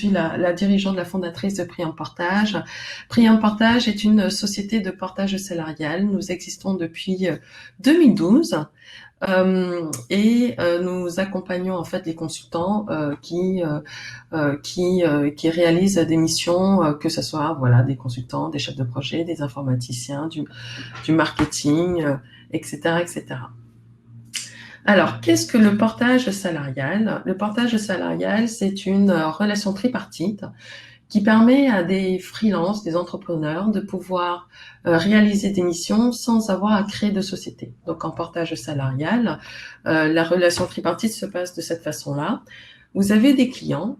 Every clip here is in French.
suis la dirigeante, la fondatrice de Prix en Portage. Prix en Portage est une société de portage salarial. Nous existons depuis 2012. Nous accompagnons en fait les consultants qui réalisent des missions, que ce soit voilà des consultants, des chefs de projet, des informaticiens, du marketing, etc., etc. Alors, qu'est-ce que le portage salarial? Le portage salarial, c'est une relation tripartite qui permet à des freelances, des entrepreneurs, de pouvoir réaliser des missions sans avoir à créer de société. Donc, en portage salarial, la relation tripartite se passe de cette façon-là. Vous avez des clients,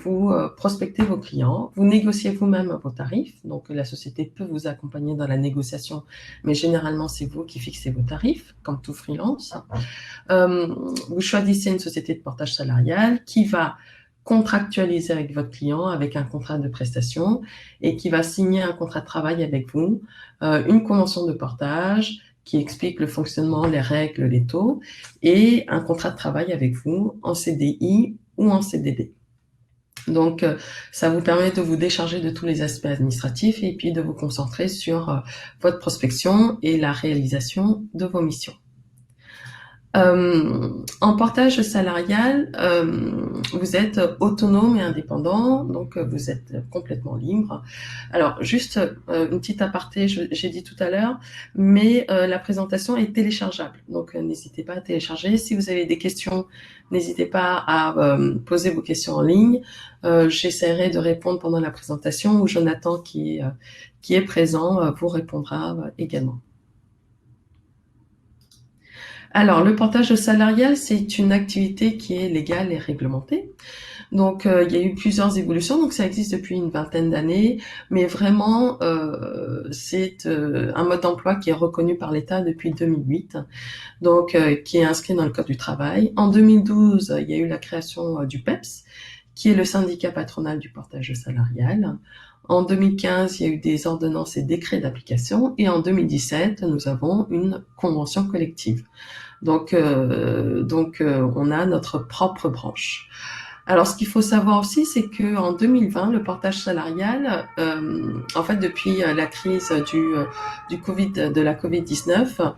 vous prospectez vos clients, vous négociez vous-même vos tarifs. Donc, la société peut vous accompagner dans la négociation, mais généralement, c'est vous qui fixez vos tarifs, comme tout freelance. Vous choisissez une société de portage salarial qui va contractualiser avec votre client avec un contrat de prestation et qui va signer un contrat de travail avec vous, une convention de portage qui explique le fonctionnement, les règles, les taux, et un contrat de travail avec vous en CDI ou en CDD. Donc, ça vous permet de vous décharger de tous les aspects administratifs et puis de vous concentrer sur votre prospection et la réalisation de vos missions. En portage salarial, vous êtes autonome et indépendant, donc vous êtes complètement libre. Alors, juste une petite aparté, j'ai dit tout à l'heure, mais la présentation est téléchargeable, donc n'hésitez pas à télécharger. Si vous avez des questions, n'hésitez pas à poser vos questions en ligne. J'essaierai de répondre pendant la présentation, ou Jonathan qui est présent vous répondra également. Alors, le portage salarial, c'est une activité qui est légale et réglementée. Donc, il y a eu plusieurs évolutions. Donc, ça existe depuis une vingtaine d'années, mais vraiment, c'est un mode d'emploi qui est reconnu par l'État depuis 2008, donc qui est inscrit dans le Code du travail. En 2012, il y a eu la création du PEPS, qui est le syndicat patronal du portage salarial. En 2015, il y a eu des ordonnances et décrets d'application, et en 2017, nous avons une convention collective. Donc, on a notre propre branche. Alors, ce qu'il faut savoir aussi, c'est que en 2020, le portage salarial, en fait, depuis la crise du Covid, de la Covid-19,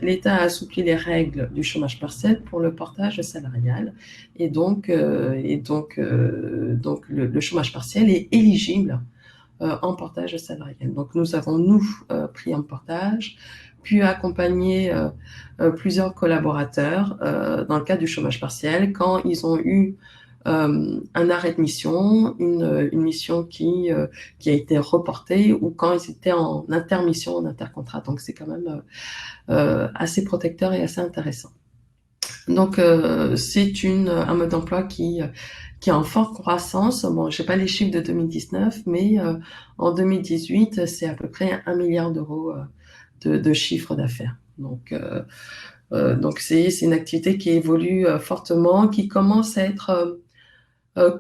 l'État a assoupli les règles du chômage partiel pour le portage salarial, et donc le chômage partiel est éligible en portage salarial. Donc, nous avons pris en portage, puis accompagner plusieurs collaborateurs dans le cadre du chômage partiel quand ils ont eu un arrêt de mission, une mission qui a été reportée, ou quand ils étaient en intermission, en intercontrat. Donc, c'est quand même assez protecteur et assez intéressant. Donc, c'est un mode d'emploi qui est en forte croissance. Bon, j'ai pas les chiffres de 2019, mais en 2018, c'est à peu près 1 milliard d'euros de chiffre d'affaires. Donc c'est une activité qui évolue fortement, qui commence à être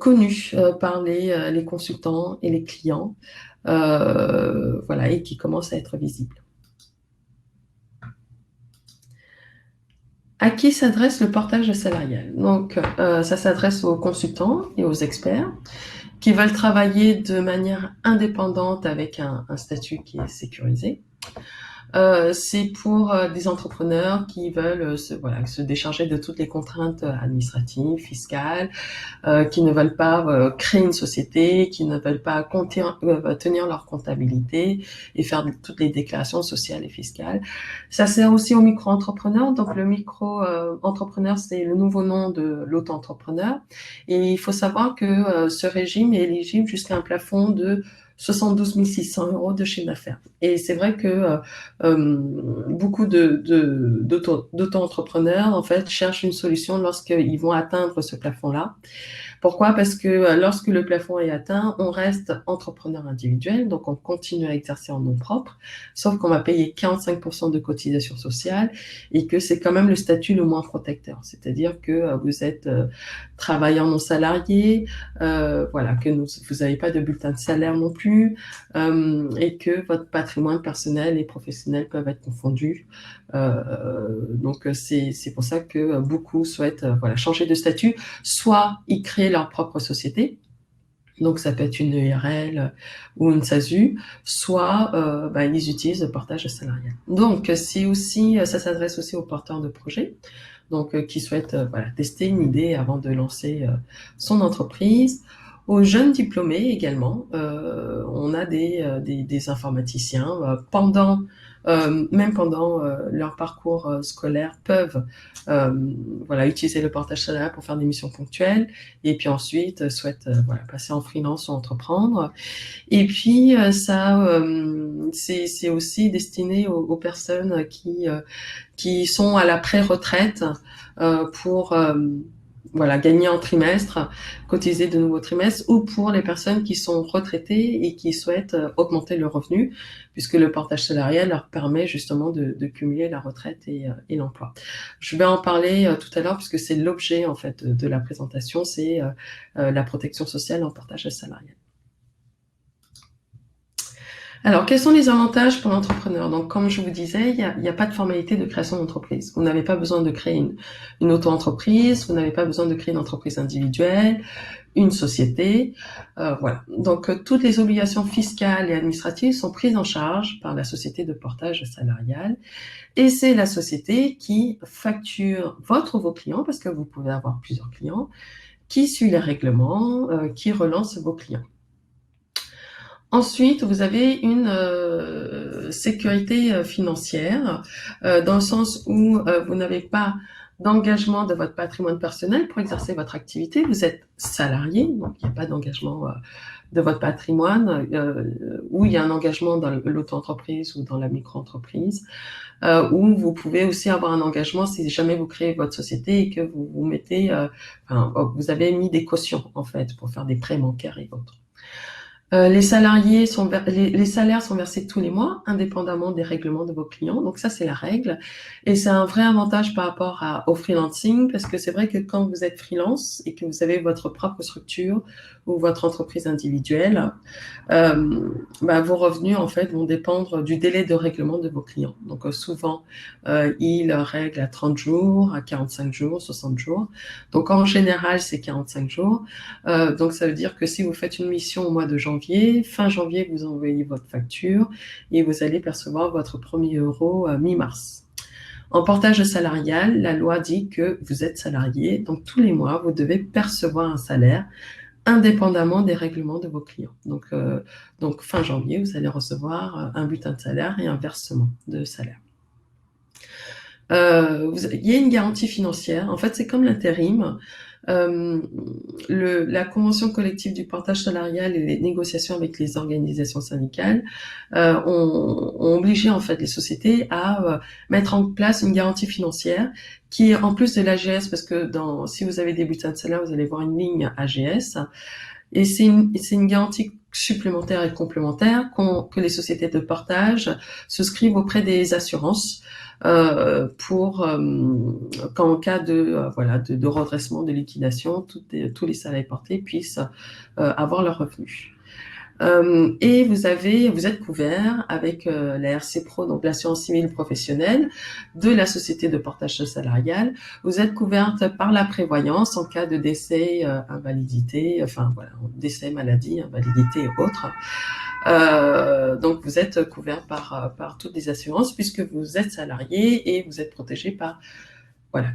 connue par les consultants et les clients, voilà, et qui commence à être visible. À qui s'adresse le portage salarial? Donc, ça s'adresse aux consultants et aux experts qui veulent travailler de manière indépendante avec un statut qui est sécurisé. C'est pour des entrepreneurs qui veulent se décharger de toutes les contraintes administratives, fiscales, qui ne veulent pas créer une société, qui ne veulent pas tenir leur comptabilité et faire toutes les déclarations sociales et fiscales. Ça sert aussi aux micro-entrepreneurs. Donc, le micro-entrepreneur, c'est le nouveau nom de l'auto-entrepreneur. Et il faut savoir que ce régime est éligible jusqu'à un plafond de 72 600 € de chiffre d'affaires. Et c'est vrai que beaucoup d'auto-entrepreneurs, en fait, cherchent une solution lorsqu'ils vont atteindre ce plafond-là. Pourquoi? Parce que lorsque le plafond est atteint, on reste entrepreneur individuel, donc on continue à exercer en nom propre, sauf qu'on va payer 45% de cotisation sociale et que c'est quand même le statut le moins protecteur. C'est-à-dire que vous êtes travailleur non salarié, voilà, que vous n'avez pas de bulletin de salaire non plus. plus et que votre patrimoine personnel et professionnel peuvent être confondus. Donc c'est pour ça que beaucoup souhaitent voilà, changer de statut, soit y créer leur propre société, donc ça peut être une EURL ou une SASU, soit ils utilisent le portage salarial. Donc c'est aussi, ça s'adresse aussi aux porteurs de projets, donc qui souhaitent voilà, tester une idée avant de lancer son entreprise. Aux jeunes diplômés également, on a des informaticiens même pendant leur parcours scolaire peuvent voilà, utiliser le portage salarial pour faire des missions ponctuelles et puis ensuite souhaitent voilà, passer en freelance ou entreprendre. Et puis c'est aussi destiné aux personnes qui sont à la pré-retraite pour voilà, gagner en trimestre, cotiser de nouveaux trimestres, ou pour les personnes qui sont retraitées et qui souhaitent augmenter le revenu, puisque le portage salarial leur permet justement de cumuler la retraite et l'emploi. Je vais en parler tout à l'heure, puisque c'est l'objet en fait de la présentation, c'est la protection sociale en portage salarial. Alors, quels sont les avantages pour l'entrepreneur? Donc, comme je vous disais, il n'y a pas de formalité de création d'entreprise. Vous n'avez pas besoin de créer une auto-entreprise, vous n'avez pas besoin de créer une entreprise individuelle, une société. Voilà. Donc, toutes les obligations fiscales et administratives sont prises en charge par la société de portage salarial. Et c'est la société qui facture vos clients, parce que vous pouvez avoir plusieurs clients, qui suit les règlements, qui relance vos clients. Ensuite, vous avez une sécurité financière, dans le sens où vous n'avez pas d'engagement de votre patrimoine personnel pour exercer votre activité. Vous êtes salarié, donc il n'y a pas d'engagement de votre patrimoine, où il y a un engagement dans l'auto-entreprise ou dans la micro-entreprise, où vous pouvez aussi avoir un engagement si jamais vous créez votre société et que vous mettez, vous avez mis des cautions en fait pour faire des prêts bancaires et autres. Les salaires sont versés tous les mois, indépendamment des règlements de vos clients. Donc ça, c'est la règle. Et c'est un vrai avantage par rapport au freelancing, parce que c'est vrai que quand vous êtes freelance et que vous avez votre propre structure ou votre entreprise individuelle, vos revenus, en fait, vont dépendre du délai de règlement de vos clients. Donc souvent, ils règlent à 30 jours, à 45 jours, 60 jours. Donc en général, c'est 45 jours. Donc ça veut dire que si vous faites une mission au mois de janvier, fin janvier, vous envoyez votre facture et vous allez percevoir votre premier euro mi-mars. En portage salarial, la loi dit que vous êtes salarié, donc tous les mois, vous devez percevoir un salaire indépendamment des règlements de vos clients. Donc fin janvier, vous allez recevoir un bulletin de salaire et un versement de salaire. Il y a une garantie financière. En fait, c'est comme l'intérim. La convention collective du portage salarial et les négociations avec les organisations syndicales ont obligé en fait les sociétés à mettre en place une garantie financière qui est en plus de l'AGS, parce que si vous avez des bulletins de salaire, vous allez voir une ligne AGS, et c'est une garantie supplémentaire et complémentaire que les sociétés de portage souscrivent auprès des assurances pour qu'en cas de redressement, de liquidation, tous les salariés portés puissent avoir leurs revenus. Et vous êtes couvert avec la RC Pro, donc l'assurance civile professionnelle de la société de portage salarial. Vous êtes couverte par la prévoyance en cas de décès, invalidité, décès, maladie, invalidité et autres. Donc vous êtes couvert par toutes les assurances puisque vous êtes salarié et vous êtes protégé par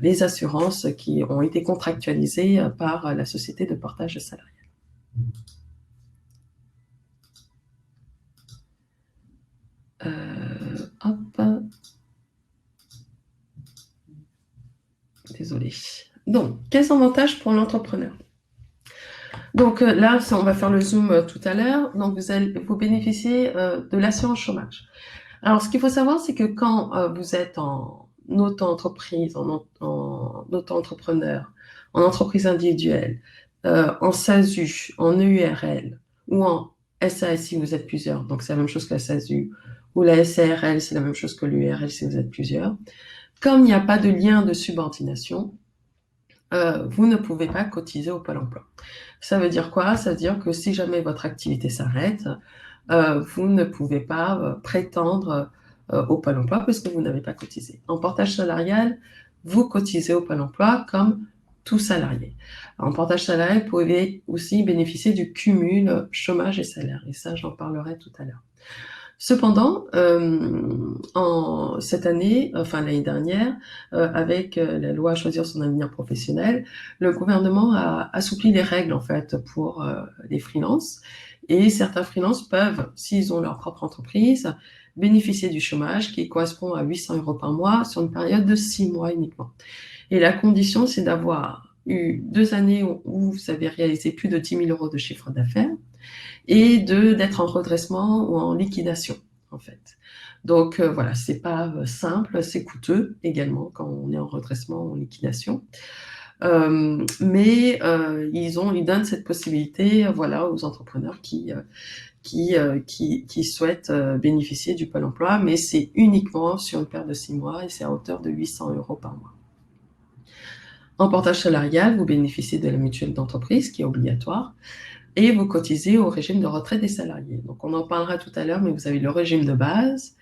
les assurances qui ont été contractualisées par la société de portage salarial. Désolée. Donc, quels avantages pour l'entrepreneur? Donc là, on va faire le zoom tout à l'heure. Donc vous bénéficiez de l'assurance chômage. Alors, ce qu'il faut savoir, c'est que quand vous êtes en auto-entreprise, en auto-entrepreneur, en entreprise individuelle, en SASU, en EURL ou en SAS si vous êtes plusieurs, donc c'est la même chose que la SASU, ou la SARL, c'est la même chose que l'URL si vous êtes plusieurs. Comme il n'y a pas de lien de subordination, vous ne pouvez pas cotiser au Pôle emploi. Ça veut dire quoi? Ça veut dire que si jamais votre activité s'arrête, vous ne pouvez pas prétendre au Pôle emploi parce que vous n'avez pas cotisé. En portage salarial, vous cotisez au Pôle emploi comme tout salarié. En portage salarial, vous pouvez aussi bénéficier du cumul chômage et salaire. Et ça, j'en parlerai tout à l'heure. Cependant, cette année, enfin l'année dernière, avec la loi Choisir son avenir professionnel, le gouvernement a assoupli les règles en fait pour les freelances. Et certains freelances peuvent, s'ils ont leur propre entreprise, bénéficier du chômage qui correspond à 800 € par mois sur une période de 6 mois uniquement. Et la condition, c'est d'avoir eu 2 années où vous avez réalisé plus de 10 000 € de chiffre d'affaires et d'être en redressement ou en liquidation, en fait. Donc voilà, c'est pas simple, c'est coûteux également quand on est en redressement ou en liquidation. Mais ils donnent cette possibilité, voilà, aux entrepreneurs qui souhaitent bénéficier du Pôle emploi, mais c'est uniquement sur une période de 6 mois et c'est à hauteur de 800 € par mois. En portage salarial, vous bénéficiez de la mutuelle d'entreprise qui est obligatoire et vous cotisez au régime de retraite des salariés. Donc on en parlera tout à l'heure, mais vous avez le régime de base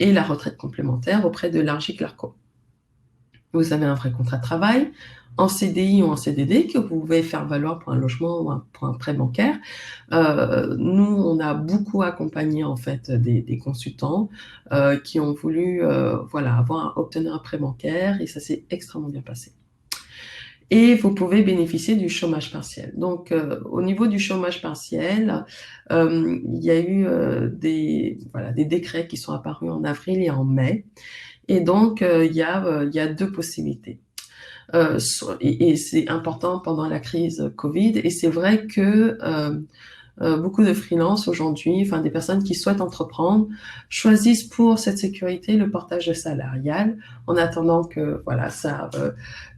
et la retraite complémentaire auprès de l'Argic-Larco. Vous avez un vrai contrat de travail en CDI ou en CDD que vous pouvez faire valoir pour un logement ou pour un prêt bancaire. Nous, on a beaucoup accompagné en fait des consultants qui ont voulu voilà, obtenir un prêt bancaire et ça s'est extrêmement bien passé. Et vous pouvez bénéficier du chômage partiel. Donc, au niveau du chômage partiel, il y a eu des décrets qui sont apparus en avril et en mai. Et donc, il y a deux possibilités. Et c'est important pendant la crise Covid. Et c'est vrai que beaucoup de freelances aujourd'hui, enfin des personnes qui souhaitent entreprendre, choisissent pour cette sécurité le portage salarial en attendant que voilà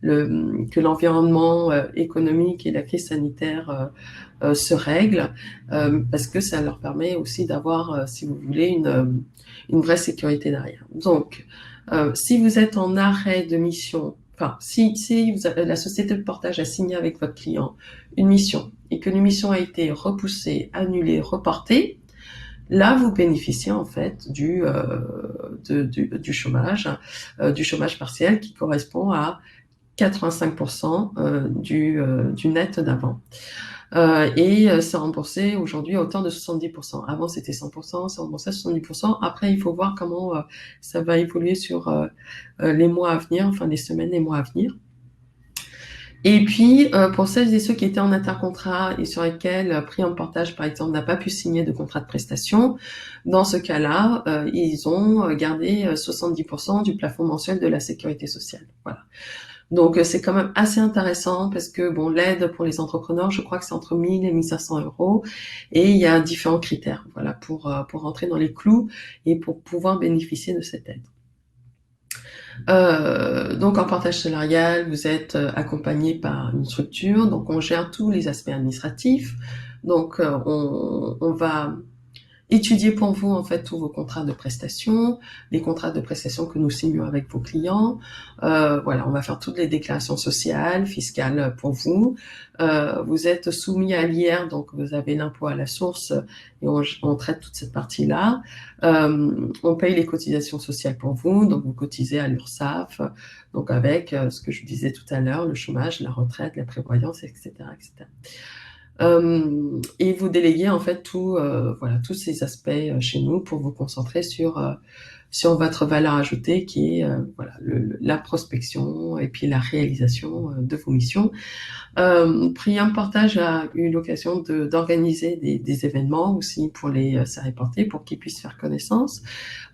que l'environnement économique et la crise sanitaire se règlent, parce que ça leur permet aussi d'avoir, si vous voulez, une vraie sécurité derrière. Donc, si vous êtes en arrêt de mission, enfin, si la société de portage a signé avec votre client une mission et que l'émission a été repoussée, annulée, reportée, là, vous bénéficiez en fait du chômage partiel qui correspond à 85% du net d'avant. Et c'est remboursé aujourd'hui à hauteur de 70%. Avant, c'était 100%, c'est remboursé à 70%. Après, il faut voir comment ça va évoluer sur les mois à venir, enfin les semaines et mois à venir. Et puis, pour celles et ceux qui étaient en intercontrat et sur lesquels Prix en portage, par exemple, n'a pas pu signer de contrat de prestation, dans ce cas-là, ils ont gardé 70% du plafond mensuel de la sécurité sociale. Voilà. Donc, c'est quand même assez intéressant parce que, bon, l'aide pour les entrepreneurs, je crois que c'est entre 1000 et 1500 € et il y a différents critères, voilà, pour rentrer dans les clous et pour pouvoir bénéficier de cette aide. Donc en portage salarial, vous êtes accompagné par une structure, donc on gère tous les aspects administratifs. Donc on va étudier pour vous en fait tous vos contrats de prestation, les contrats de prestation que nous signons avec vos clients. Voilà, on va faire toutes les déclarations sociales, fiscales pour vous. Vous êtes soumis à l'IR, donc vous avez l'impôt à la source et on traite toute cette partie-là. On paye les cotisations sociales pour vous, donc vous cotisez à l'URSSAF, donc avec ce que je disais tout à l'heure, le chômage, la retraite, la prévoyance, etc., etc. Et vous déléguez en fait tous ces aspects chez nous pour vous concentrer sur votre valeur ajoutée qui est la prospection et puis la réalisation de vos missions. Priam Portage a eu l'occasion d'organiser des événements aussi pour les portés pour qu'ils puissent faire connaissance.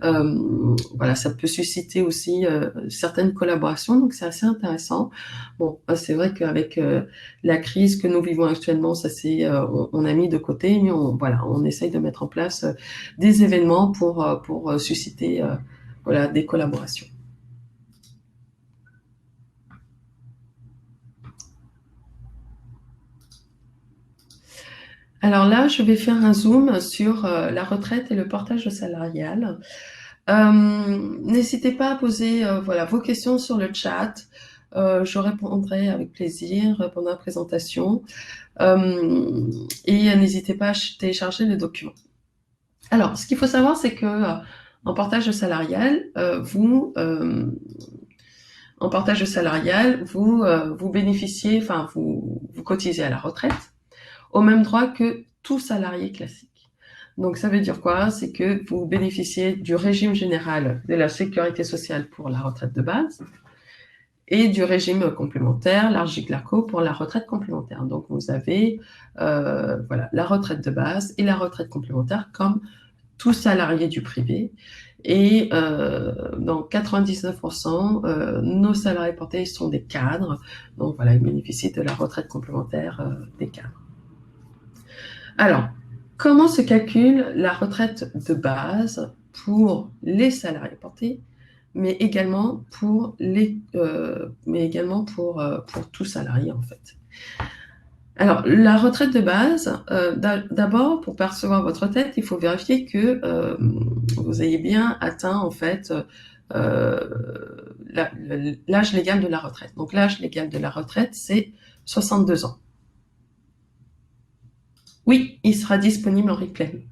Voilà, ça peut susciter aussi certaines collaborations, donc c'est assez intéressant. Bon, c'est vrai qu'avec la crise que nous vivons actuellement, ça on a mis de côté, mais on essaye de mettre en place des événements pour susciter des collaborations. Alors là, je vais faire un zoom sur la retraite et le portage salarial. N'hésitez pas à poser vos questions sur le chat. je répondrai avec plaisir pendant la présentation. Et n'hésitez pas à télécharger les documents. Alors, ce qu'il faut savoir, c'est que en partage salarial, vous bénéficiez, enfin, vous cotisez à la retraite au même droit que tout salarié classique. Donc, ça veut dire quoi? C'est que vous bénéficiez du régime général de la sécurité sociale pour la retraite de base et du régime complémentaire, l'ARJIC-LARCO, pour la retraite complémentaire. Donc, vous avez voilà, la retraite de base et la retraite complémentaire comme tout salarié du privé. Et dans 99%, nos salariés portés sont des cadres. Donc voilà, ils bénéficient de la retraite complémentaire des cadres. Alors, comment se calcule la retraite de base pour les salariés portés, mais également pour tout salarié en fait. Alors, la retraite de base, d'abord, pour percevoir votre retraite, il faut vérifier que vous ayez bien atteint, en fait, l'âge légal de la retraite. Donc, l'âge légal de la retraite, c'est 62 ans. Oui, il sera disponible en replay.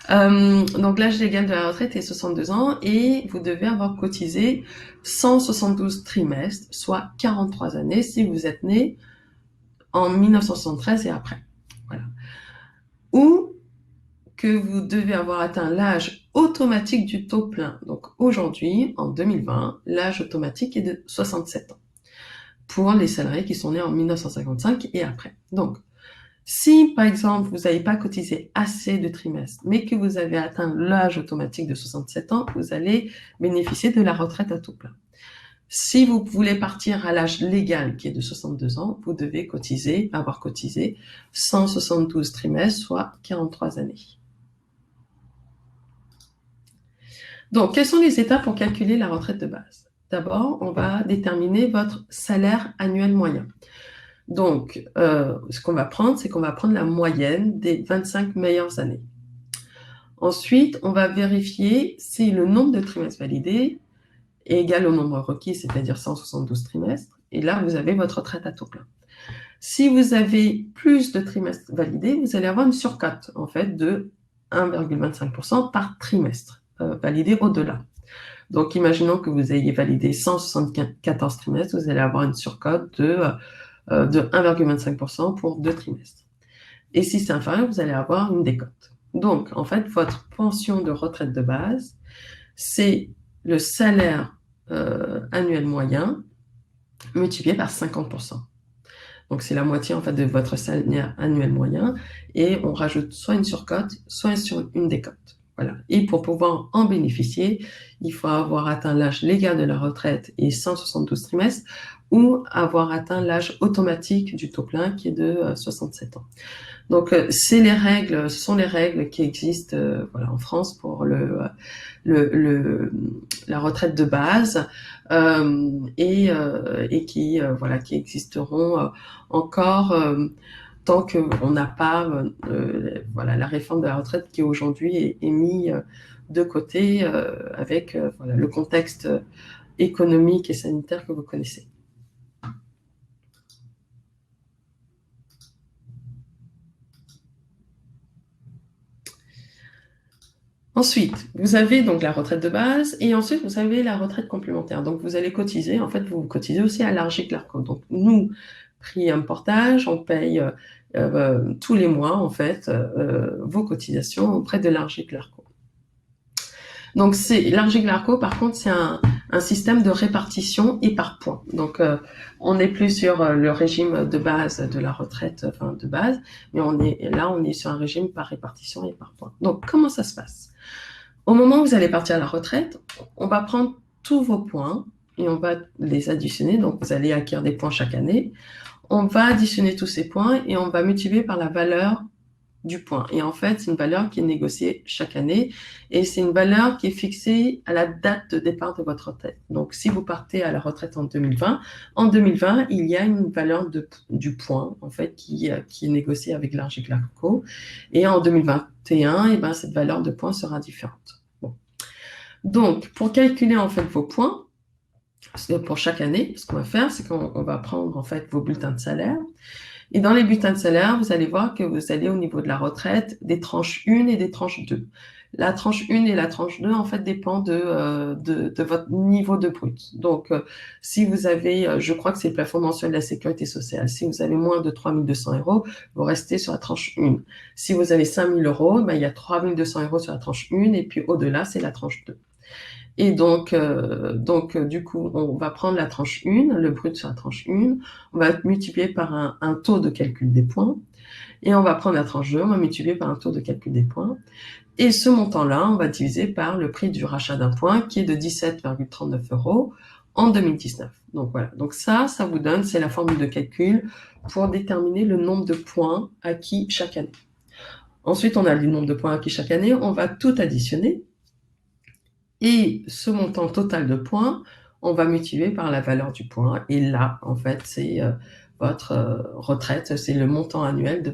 Donc, l'âge légal de la retraite est 62 ans et vous devez avoir cotisé 172 trimestres, soit 43 années si vous êtes né en 1973 et après. Voilà. Ou que vous devez avoir atteint l'âge automatique du taux plein. Donc aujourd'hui, en 2020, l'âge automatique est de 67 ans pour les salariés qui sont nés en 1955 et après. Donc, si par exemple vous n'avez pas cotisé assez de trimestres, mais que vous avez atteint l'âge automatique de 67 ans, vous allez bénéficier de la retraite à taux plein. Si vous voulez partir à l'âge légal qui est de 62 ans, vous devez avoir cotisé 172 trimestres, soit 43 années. Donc, quelles sont les étapes pour calculer la retraite de base? D'abord, on va déterminer votre salaire annuel moyen. Donc, ce qu'on va prendre, c'est qu'on va prendre la moyenne des 25 meilleures années. Ensuite, on va vérifier si le nombre de trimestres validés est égal au nombre requis, c'est-à-dire 172 trimestres. Et là, vous avez votre retraite à taux plein. Si vous avez plus de trimestres validés, vous allez avoir une surcote, en fait, de 1,25% par trimestre, validé au-delà. Donc, imaginons que vous ayez validé 174 trimestres, vous allez avoir une surcote de 1,25% pour 2 trimestres. Et si c'est inférieur, vous allez avoir une décote. Donc, en fait, votre pension de retraite de base, c'est le salaire annuel moyen multiplié par 50%. Donc, c'est la moitié en fait de votre salaire annuel moyen et on rajoute soit une surcote, soit une décote. Voilà. Et pour pouvoir en bénéficier, il faut avoir atteint l'âge légal de la retraite et 172 trimestres ou avoir atteint l'âge automatique du taux plein qui est de 67 ans. Donc, ce sont les règles qui existent voilà, en France pour la retraite de base et qui existeront encore tant qu'on n'a pas voilà, la réforme de la retraite qui aujourd'hui est mise de côté avec voilà, le contexte économique et sanitaire que vous connaissez. Ensuite, vous avez donc la retraite de base et ensuite vous avez la retraite complémentaire. Donc vous allez cotiser, en fait vous cotisez aussi à l'ARJIC-LARCO. Donc nous, Priam Portage, on paye tous les mois en fait vos cotisations auprès de l'ARJIC-LARCO. Donc l'ARJIC-LARCO par contre c'est un système de répartition et par points. Donc on n'est plus sur le régime de base de la retraite de base, mais on est sur un régime par répartition et par points. Donc comment ça se passe? Au moment où vous allez partir à la retraite, on va prendre tous vos points et on va les additionner. Donc, vous allez acquérir des points chaque année. On va additionner tous ces points et on va multiplier par la valeur du point. Et en fait, c'est une valeur qui est négociée chaque année et c'est une valeur qui est fixée à la date de départ de votre retraite. Donc, si vous partez à la retraite en 2020, il y a une valeur du point en fait qui est négociée avec l'ARJIC-LARCO et en 2021, cette valeur de points sera différente. Bon. Donc, pour calculer en fait vos points, pour chaque année, ce qu'on va faire, c'est qu'on va prendre en fait vos bulletins de salaire. Et dans les bulletins de salaire, vous allez voir que vous allez au niveau de la retraite des tranches 1 et des tranches 2. La tranche 1 et la tranche 2, en fait, dépend de votre niveau de brut. Donc, si vous avez, je crois que c'est le plafond mensuel de la sécurité sociale, si vous avez moins de 3 200 euros, vous restez sur la tranche 1. Si vous avez 5 000 euros, ben, il y a 3 200 euros sur la tranche 1, et puis au-delà, c'est la tranche 2. Et donc, du coup, on va prendre la tranche 1, le brut sur la tranche 1, on va multiplier par un taux de calcul des points, et on va prendre la tranche 2, on va multiplier par un taux de calcul des points, et ce montant-là, on va diviser par le prix du rachat d'un point, qui est de 17,39 euros en 2019. Donc voilà, donc ça vous donne, c'est la formule de calcul pour déterminer le nombre de points acquis chaque année. Ensuite, on a le nombre de points acquis chaque année, on va tout additionner, et ce montant total de points, on va multiplier par la valeur du point. Et là, en fait, c'est votre retraite, c'est le montant annuel de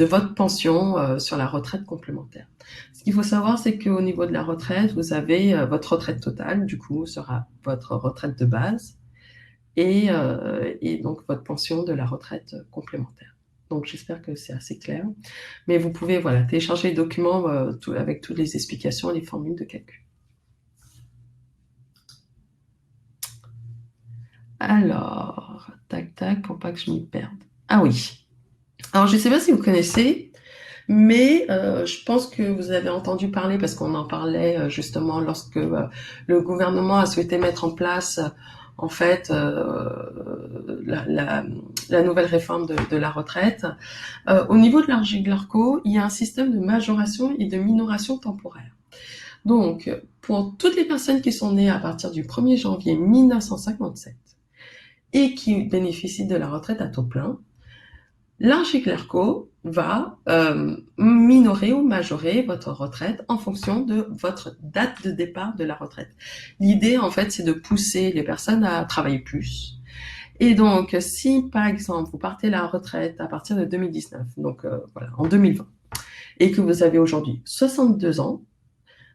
votre pension sur la retraite complémentaire. Ce qu'il faut savoir, c'est qu'au niveau de la retraite, vous avez votre retraite totale, du coup, sera votre retraite de base, et donc votre pension de la retraite complémentaire. Donc j'espère que c'est assez clair. Mais vous pouvez télécharger les documents avec toutes les explications et les formules de calcul. Alors, tac, pour pas que je m'y perde. Ah oui. Alors, je ne sais pas si vous connaissez, mais je pense que vous avez entendu parler, parce qu'on en parlait justement lorsque le gouvernement a souhaité mettre en place, en fait, la nouvelle réforme de la retraite. Au niveau de l'ARJIC-LARCO, il y a un système de majoration et de minoration temporaire. Donc, pour toutes les personnes qui sont nées à partir du 1er janvier 1957, et qui bénéficient de la retraite à taux plein, l'ARJIC-LARCO va minorer ou majorer votre retraite en fonction de votre date de départ de la retraite. L'idée, en fait, c'est de pousser les personnes à travailler plus. Et donc, si, par exemple, vous partez à la retraite à partir de 2019, donc en 2020, et que vous avez aujourd'hui 62 ans,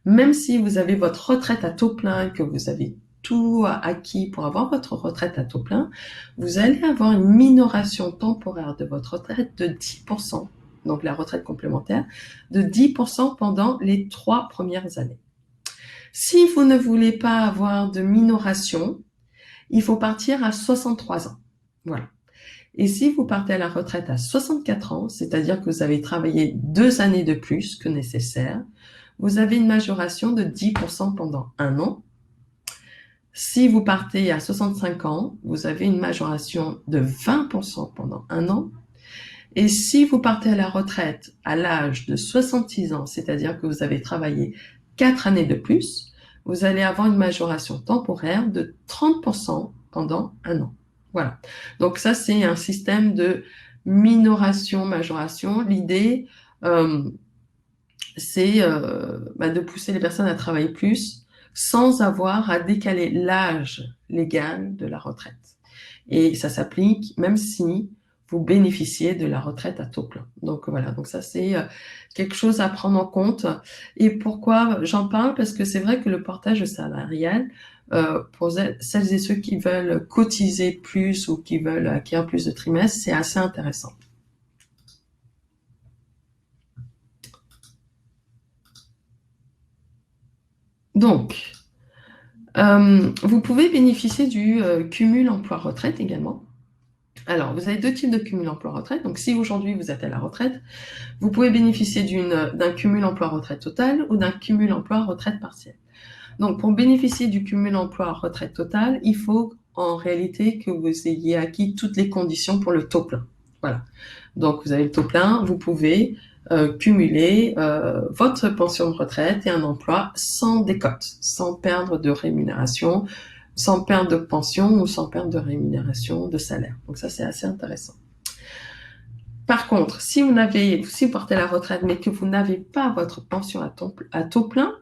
même si vous avez votre retraite à taux plein et que vous avez tout acquis pour avoir votre retraite à taux plein, vous allez avoir une minoration temporaire de votre retraite de 10%, donc la retraite complémentaire, de 10% pendant les 3 premières années. Si vous ne voulez pas avoir de minoration, il faut partir à 63 ans. Voilà. Et si vous partez à la retraite à 64 ans, c'est-à-dire que vous avez travaillé 2 années de plus que nécessaire, vous avez une majoration de 10% pendant 1 an. Si vous partez à 65 ans, vous avez une majoration de 20% pendant 1 an. Et si vous partez à la retraite à l'âge de 66 ans, c'est-à-dire que vous avez travaillé 4 années de plus, vous allez avoir une majoration temporaire de 30% pendant 1 an. Voilà. Donc ça, c'est un système de minoration-majoration. L'idée, c'est de pousser les personnes à travailler plus sans avoir à décaler l'âge légal de la retraite. Et ça s'applique même si vous bénéficiez de la retraite à taux plein. Donc voilà, donc ça c'est quelque chose à prendre en compte. Et pourquoi j'en parle? Parce que c'est vrai que le portage salarial, pour celles et ceux qui veulent cotiser plus ou qui veulent acquérir plus de trimestres, c'est assez intéressant. Donc, vous pouvez bénéficier du cumul emploi-retraite également. Alors, vous avez 2 types de cumul emploi-retraite. Donc, si aujourd'hui vous êtes à la retraite, vous pouvez bénéficier d'un cumul emploi-retraite total ou d'un cumul emploi-retraite partiel. Donc, pour bénéficier du cumul emploi-retraite total, il faut en réalité que vous ayez acquis toutes les conditions pour le taux plein. Voilà. Donc, vous avez le taux plein, vous pouvez cumuler votre pension de retraite et un emploi sans décote, sans perdre de rémunération, sans perdre de pension ou sans perdre de rémunération de salaire. Donc ça, c'est assez intéressant. Par contre, si vous partez à la retraite mais que vous n'avez pas votre pension à taux plein,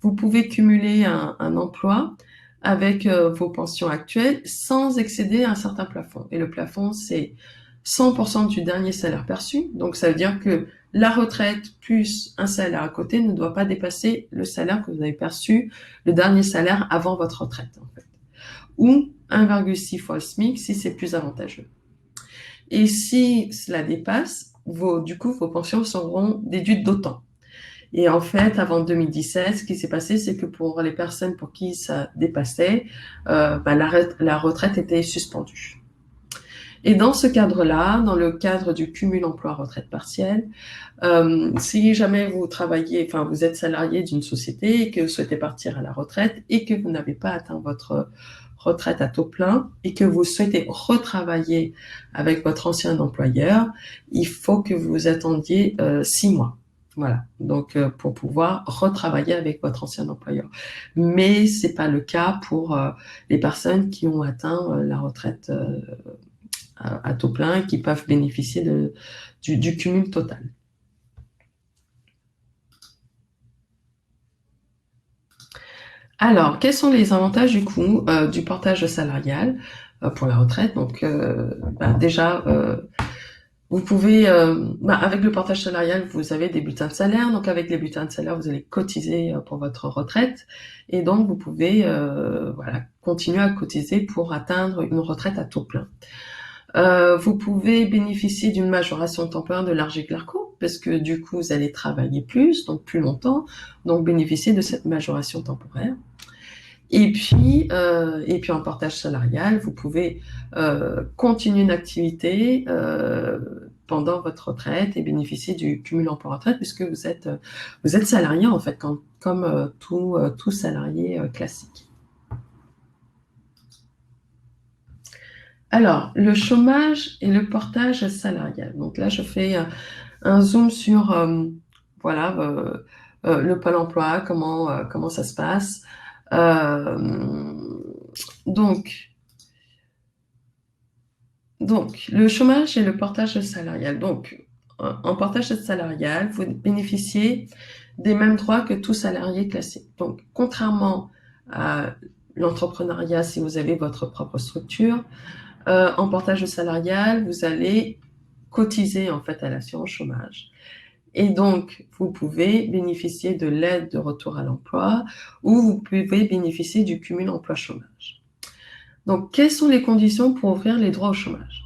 vous pouvez cumuler un emploi avec vos pensions actuelles sans excéder un certain plafond. Et le plafond, c'est 100% du dernier salaire perçu. Donc, ça veut dire que la retraite plus un salaire à côté ne doit pas dépasser le salaire que vous avez perçu, le dernier salaire avant votre retraite, en fait. ou 1,6 fois le SMIC si c'est plus avantageux. Et si cela dépasse, du coup, vos pensions seront déduites d'autant. Et en fait, avant 2017, ce qui s'est passé, c'est que pour les personnes pour qui ça dépassait, la retraite était suspendue. Et dans ce cadre-là, dans le cadre du cumul emploi-retraite partielle, si jamais vous travaillez, enfin vous êtes salarié d'une société et que vous souhaitez partir à la retraite et que vous n'avez pas atteint votre retraite à taux plein et que vous souhaitez retravailler avec votre ancien employeur, il faut que vous attendiez 6 mois. Voilà, donc pour pouvoir retravailler avec votre ancien employeur. Mais c'est pas le cas pour les personnes qui ont atteint la retraite à taux plein et qui peuvent bénéficier du cumul total. Alors, quels sont les avantages du coup du portage salarial pour la retraite? Donc, déjà, vous pouvez, avec le portage salarial, vous avez des bulletins de salaire. Donc, avec les bulletins de salaire, vous allez cotiser pour votre retraite, et donc vous pouvez, continuer à cotiser pour atteindre une retraite à taux plein. Vous pouvez bénéficier d'une majoration temporaire de l'ARGIC-LARCO, parce que du coup, vous allez travailler plus, donc plus longtemps, donc bénéficier de cette majoration temporaire. Et puis en portage salarial, vous pouvez continuer une activité pendant votre retraite et bénéficier du cumul emploi-retraite, puisque vous êtes salarié en fait, comme tout salarié classique. Alors, le chômage et le portage salarial. Donc là, je fais un zoom sur le Pôle emploi, comment ça se passe. Donc, le chômage et le portage salarial. Donc, en portage salarial, vous bénéficiez des mêmes droits que tout salarié classique. Donc, contrairement à l'entrepreneuriat, si vous avez votre propre structure, en portage salarial, vous allez cotiser en fait à l'assurance chômage. Et donc, vous pouvez bénéficier de l'aide de retour à l'emploi ou vous pouvez bénéficier du cumul emploi-chômage. Donc, quelles sont les conditions pour ouvrir les droits au chômage?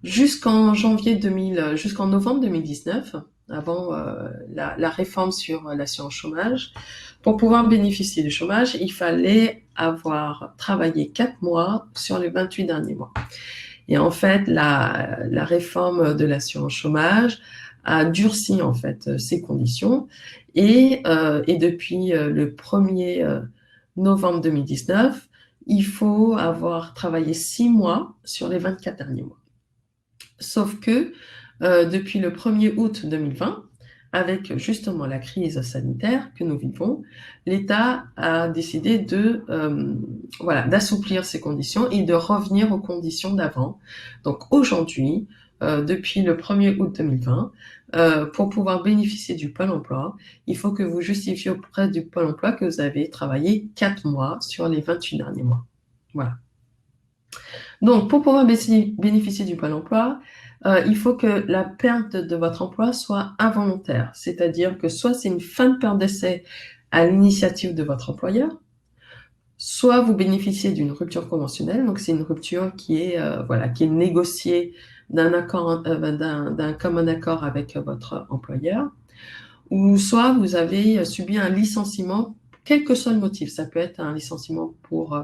Jusqu'en novembre 2019, avant la réforme sur l'assurance chômage, pour pouvoir bénéficier du chômage, il fallait avoir travaillé 4 mois sur les 28 derniers mois. Et en fait, la réforme de l'assurance chômage a durci en fait ces conditions et depuis le 1er novembre 2019, il faut avoir travaillé 6 mois sur les 24 derniers mois. Sauf que depuis le 1er août 2020, avec justement la crise sanitaire que nous vivons, l'État a décidé d'assouplir ces conditions et de revenir aux conditions d'avant. Donc aujourd'hui, depuis le 1er août 2020, pour pouvoir bénéficier du Pôle emploi, il faut que vous justifiez auprès du Pôle emploi que vous avez travaillé 4 mois sur les 28 derniers mois. Voilà. Donc, pour pouvoir bénéficier du Pôle emploi, il faut que la perte de votre emploi soit involontaire, c'est-à-dire que soit c'est une fin de période d'essai à l'initiative de votre employeur, soit vous bénéficiez d'une rupture conventionnelle, donc c'est une rupture qui est négociée d'un commun accord avec votre employeur, ou soit vous avez subi un licenciement, quel que soit le motif. Ça peut être un licenciement pour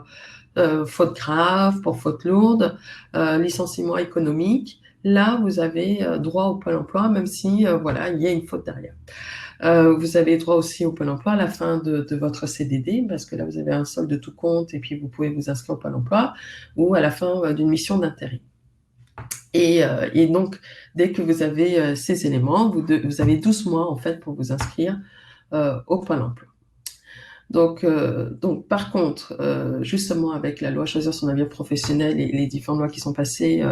faute grave, pour faute lourde, licenciement économique. Là, vous avez droit au Pôle emploi, même si il y a une faute derrière. Vous avez droit aussi au Pôle emploi à la fin de votre CDD, parce que là, vous avez un solde de tout compte et puis vous pouvez vous inscrire au Pôle emploi, ou à la fin d'une mission d'intérim. Et donc, dès que vous avez ces éléments, vous avez 12 mois en fait pour vous inscrire au Pôle emploi. Donc, par contre, justement avec la loi Choisir son avenir professionnel et les différentes lois qui sont passées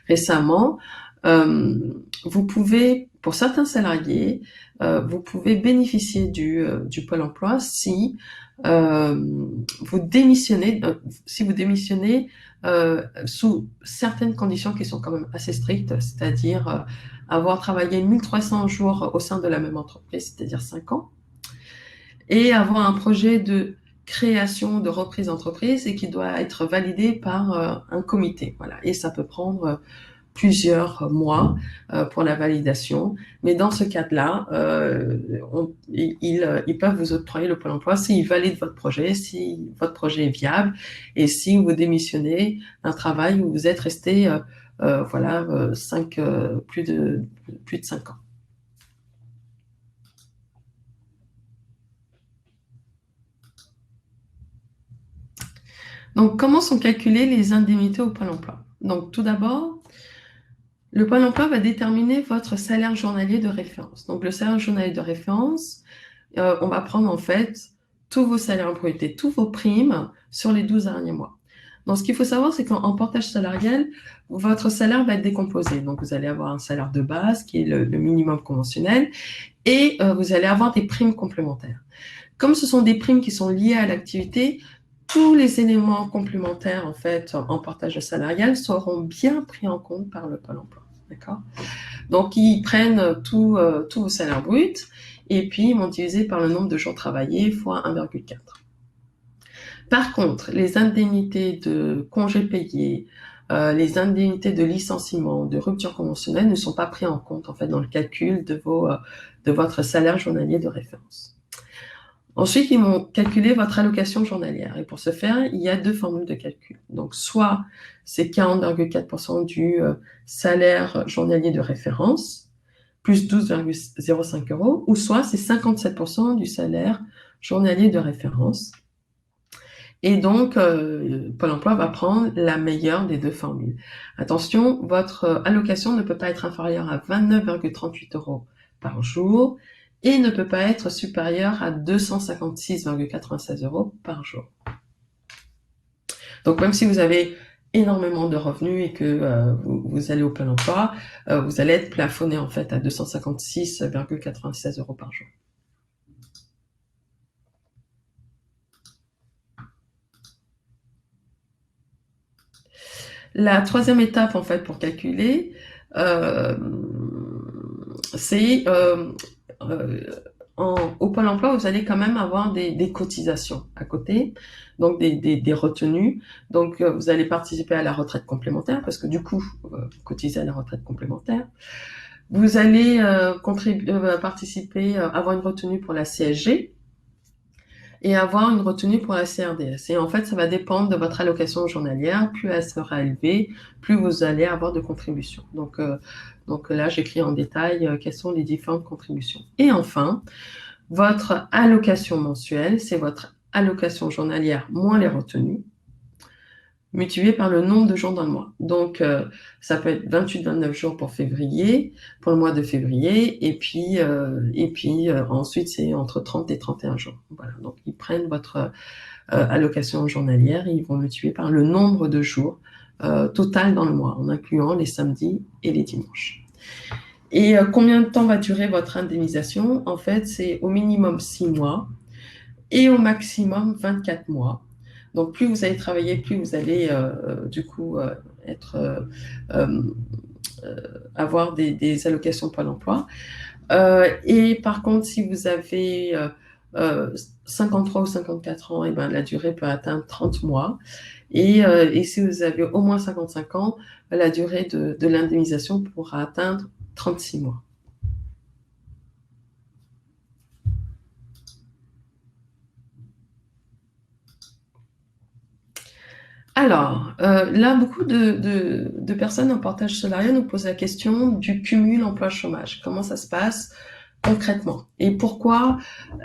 récemment, vous pouvez, pour certains salariés, vous pouvez bénéficier du Pôle emploi si vous démissionnez, sous certaines conditions qui sont quand même assez strictes, c'est-à-dire avoir travaillé 1300 jours au sein de la même entreprise, c'est-à-dire 5 ans, et avoir un projet de création de reprise d'entreprise et qui doit être validé par un comité. Voilà. Et ça peut prendre plusieurs mois pour la validation. Mais dans ce cadre-là, ils peuvent vous octroyer le Pôle emploi s'ils valident votre projet, si votre projet est viable et si vous démissionnez d'un travail où vous êtes resté plus de 5 ans. Donc, comment sont calculées les indemnités au Pôle emploi? Donc, tout d'abord, le Pôle emploi va déterminer votre salaire journalier de référence. Donc, le salaire journalier de référence, on va prendre en fait tous vos salaires bruts et tous vos primes sur les 12 derniers mois. Donc, ce qu'il faut savoir, c'est qu'en portage salarial, votre salaire va être décomposé. Donc, vous allez avoir un salaire de base qui est le minimum conventionnel et vous allez avoir des primes complémentaires. Comme ce sont des primes qui sont liées à l'activité, tous les éléments complémentaires en fait en portage salarial seront bien pris en compte par le Pôle emploi. D'accord? Donc, ils prennent tous vos salaires bruts et puis ils vont diviser par le nombre de jours travaillés fois 1,4. Par contre, les indemnités de congés payés, les indemnités de licenciement, de rupture conventionnelle ne sont pas pris en compte en fait dans le calcul de votre salaire journalier de référence. Ensuite, ils vont calculer votre allocation journalière. Et pour ce faire, il y a deux formules de calcul. Donc, soit c'est 40,4% du salaire journalier de référence, plus 12,05 €, ou soit c'est 57% du salaire journalier de référence. Et donc, Pôle emploi va prendre la meilleure des deux formules. Attention, votre allocation ne peut pas être inférieure à 29,38 € par jour et ne peut pas être supérieure à 256,96 € par jour. Donc, même si vous avez énormément de revenus et que vous allez au Pôle emploi, vous allez être plafonné en fait à 256,96 € par jour. La troisième étape en fait pour calculer, c'est au Pôle emploi, vous allez quand même avoir des cotisations à côté, donc des retenues. Donc, vous allez participer à la retraite complémentaire parce que du coup, vous cotisez à la retraite complémentaire. Vous allez participer, avoir une retenue pour la CSG et avoir une retenue pour la CRDS. Et en fait, ça va dépendre de votre allocation journalière. Plus elle sera élevée, plus vous allez avoir de contributions. Donc là, j'écris en détail quelles sont les différentes contributions. Et enfin, votre allocation mensuelle, c'est votre allocation journalière moins les retenues, multiplié par le nombre de jours dans le mois. Donc, ça peut être 28-29 jours pour février, pour le mois de février, et puis ensuite, c'est entre 30 et 31 jours. Voilà, donc ils prennent votre allocation journalière et ils vont multiplier par le nombre de jours total dans le mois, en incluant les samedis et les dimanches. Et combien de temps va durer votre indemnisation? En fait, c'est au minimum 6 mois et au maximum 24 mois. Donc, plus vous allez travailler, plus vous allez avoir des allocations Pôle emploi. Et par contre, si vous avez 53 ou 54 ans, et ben, la durée peut atteindre 30 mois. Et si vous avez au moins 55 ans, la durée de l'indemnisation pourra atteindre 36 mois. Alors, là, beaucoup de personnes en portage salarial nous posent la question du cumul emploi-chômage. Comment ça se passe concrètement? Et pourquoi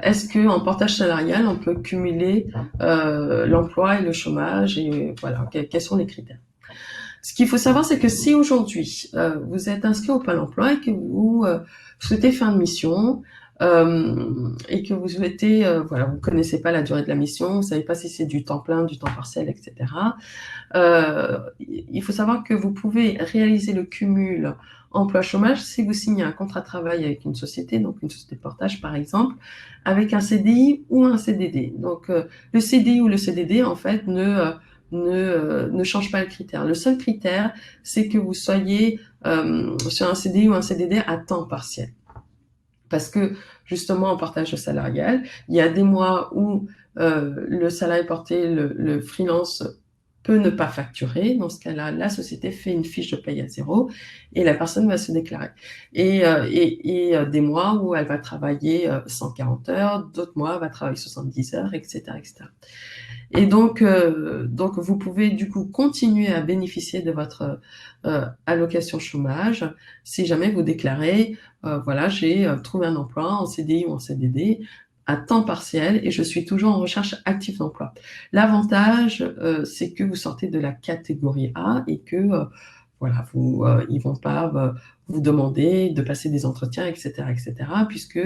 est-ce qu'en portage salarial, on peut cumuler l'emploi et le chômage? Et voilà, quels sont les critères? Ce qu'il faut savoir, c'est que si aujourd'hui, vous êtes inscrit au Pôle emploi et que vous souhaitez faire une mission, et que vous souhaitez, vous connaissez pas la durée de la mission, vous savez pas si c'est du temps plein, du temps partiel, etc. Il faut savoir que vous pouvez réaliser le cumul emploi-chômage si vous signez un contrat de travail avec une société, donc une société de portage par exemple, avec un CDI ou un CDD. Donc le CDI ou le CDD en fait ne change pas le critère. Le seul critère, c'est que vous soyez sur un CDI ou un CDD à temps partiel. Parce que justement, en partage salarial, il y a des mois où le salarié porté, le freelance peut ne pas facturer. Dans ce cas-là, la société fait une fiche de paye à zéro et la personne va se déclarer. Et des mois où elle va travailler 140 heures, d'autres mois, elle va travailler 70 heures, etc., etc. Et donc vous pouvez du coup continuer à bénéficier de votre allocation chômage si jamais vous déclarez, voilà, j'ai trouvé un emploi en CDI ou en CDD à temps partiel et je suis toujours en recherche active d'emploi. L'avantage, c'est que vous sortez de la catégorie A et que voilà, ils vont pas vous demander de passer des entretiens, etc., etc., puisque